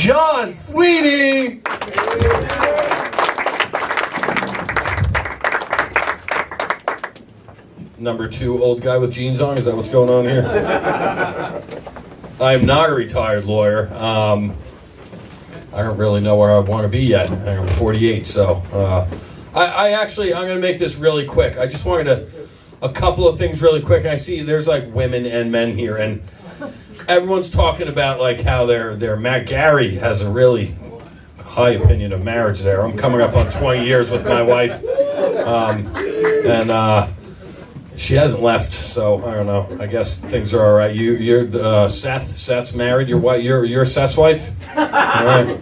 John Sweeney. Number 2 old guy with jeans on. Is that what's going on here? I'm not a retired lawyer. I don't really know where I want to be yet. I'm 48, so I'm going to make this really quick. I just wanted a couple of things really quick. I see there's like women and men here, and everyone's talking about like how their Matt Gary has a really high opinion of marriage there. I'm coming up on 20 years with my wife, and she hasn't left, so I don't know. I guess things are all right. You're Seth's married. You're Seth's wife. All right.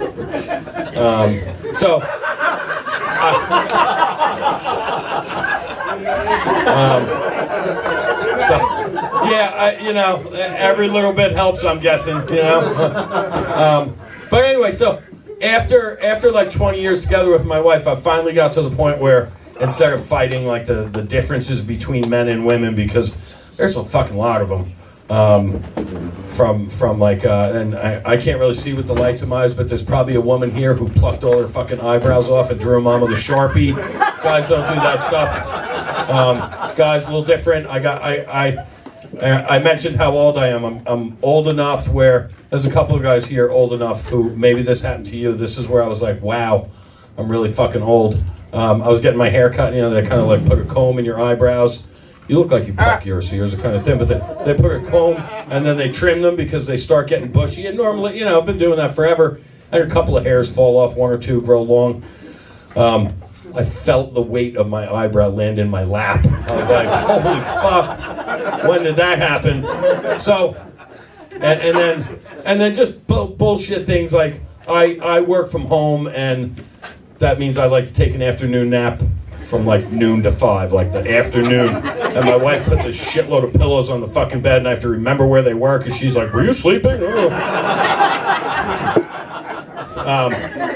Every little bit helps. I'm guessing, But anyway, so after like 20 years together with my wife, I finally got to the point where, instead of fighting like the differences between men and women, because there's a fucking lot of them, from like, and I can't really see with the lights in my eyes, but there's probably a woman here who plucked all her fucking eyebrows off and drew them on with a Sharpie. Guys don't do that stuff. Guys, a little different. I mentioned how old I am. I'm old enough where there's a couple of guys here old enough who, maybe this happened to you. This is where I was like, wow, I'm really fucking old. I was getting my hair cut, they kind of like put a comb in your eyebrows. You look like you pluck yours, so yours are kind of thin, but they put a comb and then they trim them because they start getting bushy. And normally, I've been doing that forever. And a couple of hairs fall off, 1 or 2 grow long. I felt the weight of my eyebrow land in my lap. I was like, holy fuck, when did that happen? So, and then just bullshit things like I work from home, and that means I like to take an afternoon nap from like noon to 5, like the afternoon. And my wife puts a shitload of pillows on the fucking bed, and I have to remember where they were because she's like, "Were you sleeping?" Oh.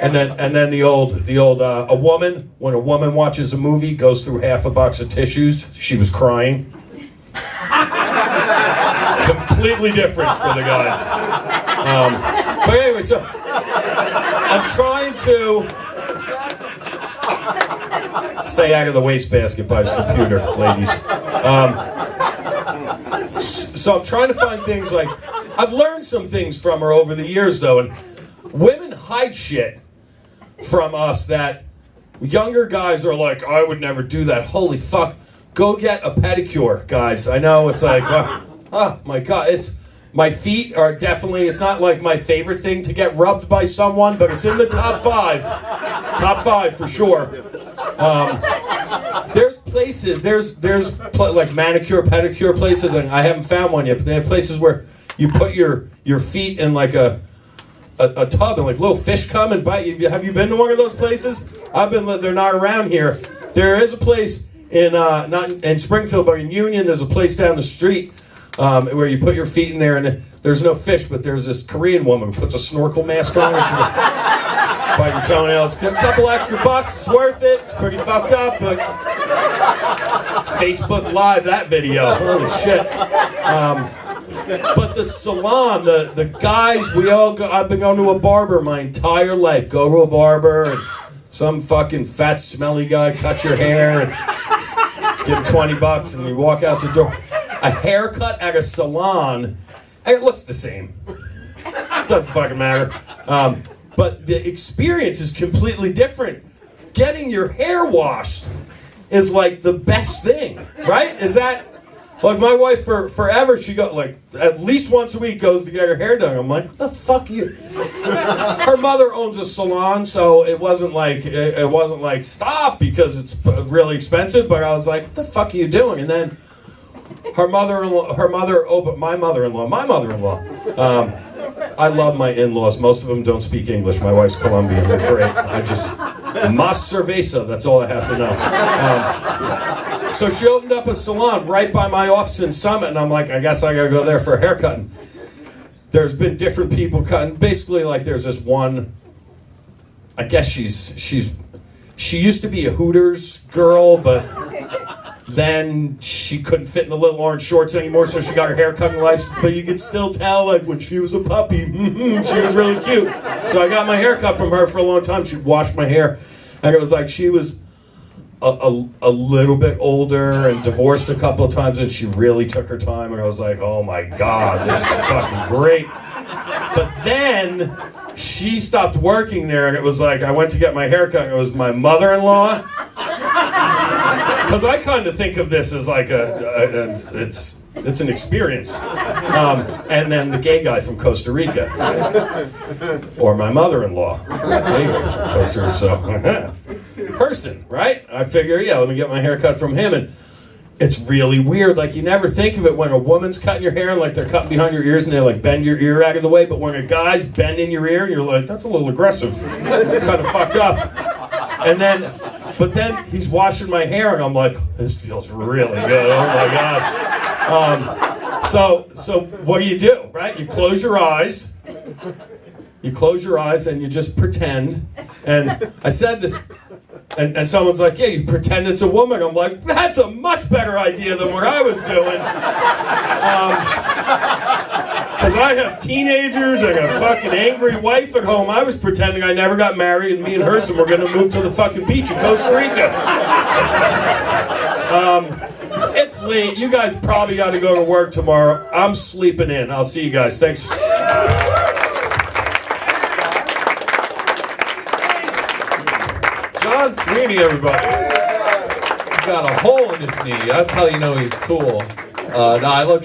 And then the old a woman, when a woman watches a movie, goes through half a box of tissues. She was crying. Completely different for the guys. But anyway, so I'm trying to stay out of the wastebasket by his computer, ladies. So I'm trying to find things like, I've learned some things from her over the years, though, and women hide shit from us that younger guys are like, I would never do that. Holy fuck. Go get a pedicure, guys. I know it's like, oh my God, my feet are definitely, it's not like my favorite thing to get rubbed by someone, but it's in the top 5. Top 5 for sure. There's places, like manicure, pedicure places, and I haven't found one yet, but they have places where you put your feet in like a tub and like little fish come and bite you. Have you been to one of those places? They're not around here. There is a place not in Springfield, but in Union, there's a place down the street where you put your feet in there, and there's no fish, but there's this Korean woman who puts a snorkel mask on and she bite your toenails. A couple extra bucks, it's worth it. It's pretty fucked up, but Facebook Live that video. Holy shit. But the salon, the guys, I've been going to a barber my entire life. Go to a barber, and some fucking fat, smelly guy cuts your hair and give him $20 and you walk out the door. A haircut at a salon, it looks the same. Doesn't fucking matter. But the experience is completely different. Getting your hair washed is like the best thing, right? Is that, like my wife forever, she got like, at least once a week goes to get her hair done. I'm like, what the fuck you? Her mother owns a salon, so it wasn't like stop because it's really expensive, but I was like, what the fuck are you doing? And then my mother-in-law. I love my in-laws. Most of them don't speak English. My wife's Colombian. They're great. Mas cerveza, that's all I have to know. So she opened up a salon right by my office in Summit, and I'm like, I guess I gotta go there for a haircut. And there's been different people cutting. Basically, like there's this one, I guess she used to be a Hooters girl, but Then she couldn't fit in the little orange shorts anymore, so she got her hair cutting license. But you could still tell, like, when she was a puppy, she was really cute. So I got my hair cut from her for a long time. She'd wash my hair. And it was like she was a little bit older and divorced a couple of times, and she really took her time. And I was like, oh my God, this is fucking great. But then she stopped working there, and it was like I went to get my hair cut, and it was my mother-in-law. Because I kind of think of this as like it's an experience. And then the gay guy from Costa Rica. Or my mother-in-law. Gay guy from Costa Rica, so. Person, right? I figure, yeah, let me get my hair cut from him. And it's really weird. Like, you never think of it when a woman's cutting your hair, like they're cutting behind your ears and they like bend your ear out of the way. But when a guy's bending your ear, you're like, that's a little aggressive. It's kind of fucked up. But then he's washing my hair, and I'm like, this feels really good. Oh my God. So what do, right? You close your eyes. You close your eyes and you just pretend. And I said this, and someone's like, yeah, you pretend it's a woman. I'm like, that's a much better idea than what I was doing. Because I have teenagers and a fucking angry wife at home. I was pretending I never got married, and me and Herson were going to move to the fucking beach in Costa Rica. It's late. You guys probably got to go to work tomorrow. I'm sleeping in. I'll see you guys. Thanks. John Sweeney, everybody. He's got a hole in his knee. That's how you know he's cool. No, I love John.